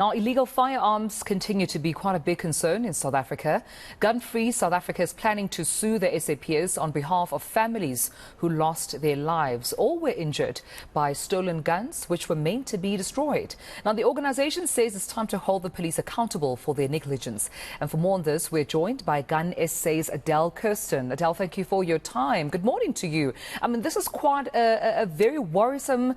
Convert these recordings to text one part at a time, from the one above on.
Now, illegal firearms continue to be quite a big concern in South Africa. Gun-Free South Africa is planning to sue the SAPS on behalf of families who lost their lives or were injured by stolen guns which were meant to be destroyed. Now, the organization says it's time to hold the police accountable for their negligence. And for more on this, we're joined by Gun SA's Adele Kirsten. Adele, thank you for your time. Good morning to you. I mean, this is quite a very worrisome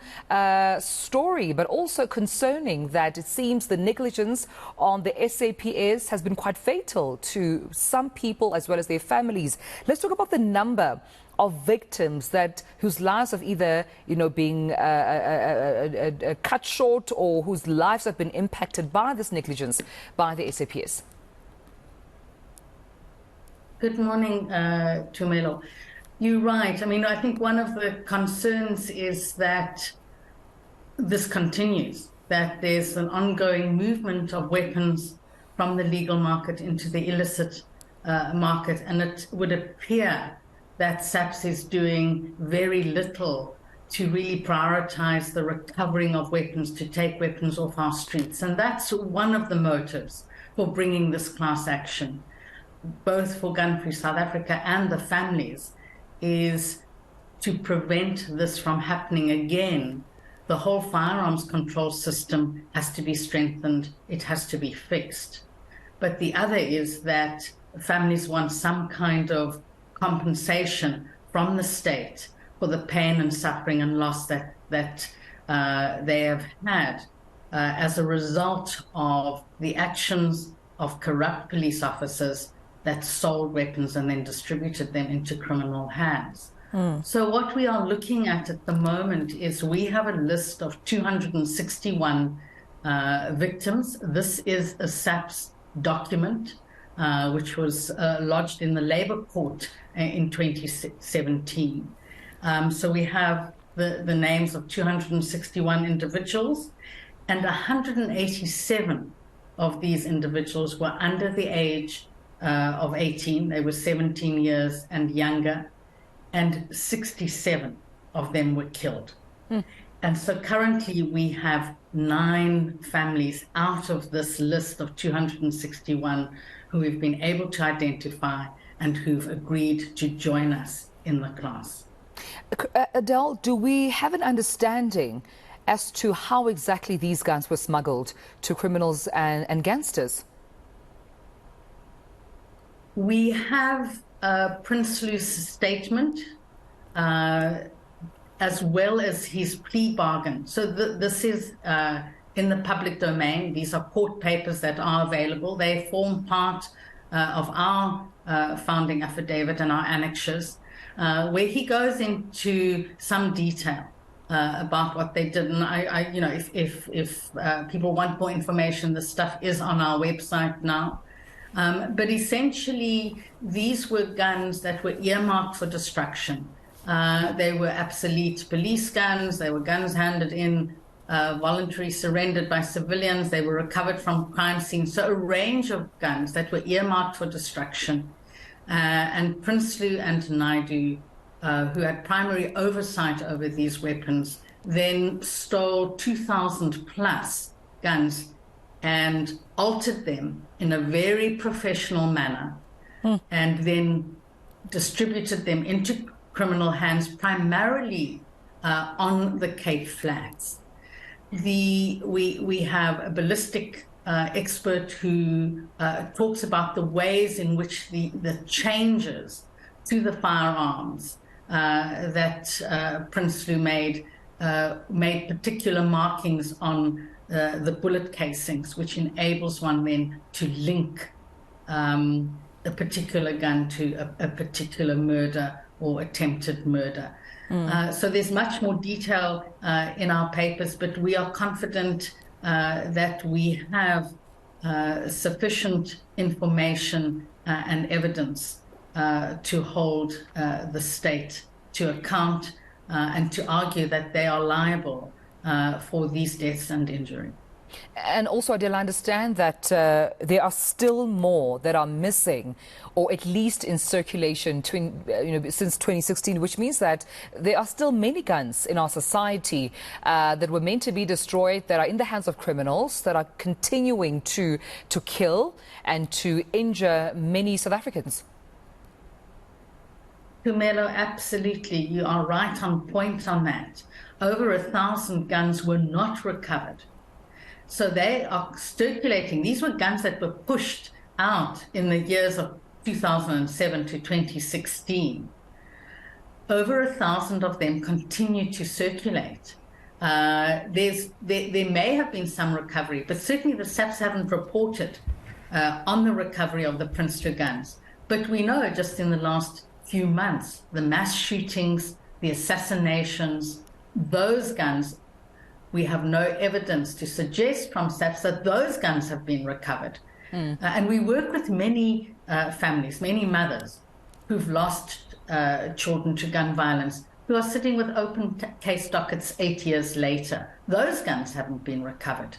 story, but also concerning that it seems the negligence on the SAPS has been quite fatal to some people as well as their families. Let's talk about the number of victims whose lives have either, been cut short or whose lives have been impacted by this negligence by the SAPS. Good morning, Tumelo. You're right. I mean, I think one of the concerns is that this continues, that there's an ongoing movement of weapons from the legal market into the illicit market, and it would appear that SAPS is doing very little to really prioritize the recovering of weapons, to take weapons off our streets. And that's one of the motives for bringing this class action, both for Gun-Free South Africa and the families, is to prevent this from happening again. The whole firearms control system has to be strengthened. It has to be fixed. But the other is that families want some kind of compensation from the state for the pain and suffering and loss that they have had as a result of the actions of corrupt police officers that sold weapons and then distributed them into criminal hands. So what we are looking at the moment is we have a list of 261 victims. This is a SAPS document which was lodged in the Labour Court in 2017. So we have the names of 261 individuals, and 187 of these individuals were under the age of 18. They were 17 years and younger, and 67 of them were killed. And so currently we have 9 families out of this list of 261 who we've been able to identify and who've agreed to join us in the class. Adele, do we have an understanding as to how exactly these guns were smuggled to criminals and gangsters? We have Prince Lou's statement, as well as his plea bargain. So this is in the public domain. These are court papers that are available. They form part of our founding affidavit and our annexures, where he goes into some detail about what they did. And if people want more information, the stuff is on our website now. But essentially, these were guns that were earmarked for destruction. They were obsolete police guns. They were guns handed in, voluntarily surrendered by civilians. They were recovered from crime scenes. So a range of guns that were earmarked for destruction. And Prince Lou and Naidu, who had primary oversight over these weapons, then stole 2,000 plus guns and altered them in a very professional manner, and then distributed them into criminal hands, primarily on the Cape Flats. We have a ballistic expert who talks about the ways in which the changes to the firearms that Prince Lou made particular markings on the bullet casings, which enables one then to link a particular gun to a particular murder or attempted murder. So there's much more detail in our papers, but we are confident that we have sufficient information and evidence to hold the state to account and to argue that they are liable for these deaths and injury. And also, Adele, I understand that there are still more that are missing, or at least in circulation since 2016, which means that there are still many guns in our society that were meant to be destroyed, that are in the hands of criminals, that are continuing to kill and to injure many South Africans. Tumelo, absolutely. You are right on point on that. Over 1,000 guns were not recovered. So they are circulating. These were guns that were pushed out in the years of 2007 to 2016. Over 1,000 of them continue to circulate. There may have been some recovery, but certainly the SAPS haven't reported on the recovery of the Prince 2 guns. But we know just in the last few months, the mass shootings, the assassinations, those guns, we have no evidence to suggest from SAPS that those guns have been recovered. And we work with many families, many mothers who've lost children to gun violence, who are sitting with open case dockets 8 years later. Those guns haven't been recovered.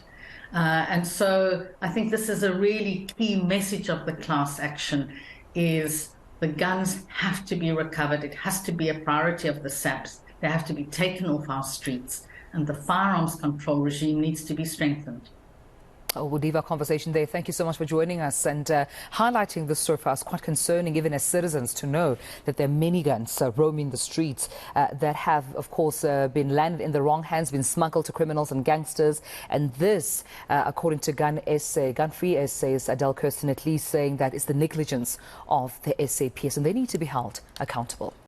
And so I think this is a really key message of the class action, is the guns have to be recovered. It has to be a priority of the SAPS. They have to be taken off our streets, and the firearms control regime needs to be strengthened. Oh, we'll leave our conversation there. Thank you so much for joining us and highlighting this story for us. Quite concerning, even as citizens, to know that there are many guns roaming the streets that have, of course, been landed in the wrong hands, been smuggled to criminals and gangsters. And this, according to Gun Free Essays, Adele, Kirsten, at least saying that it's the negligence of the SAPS, and they need to be held accountable.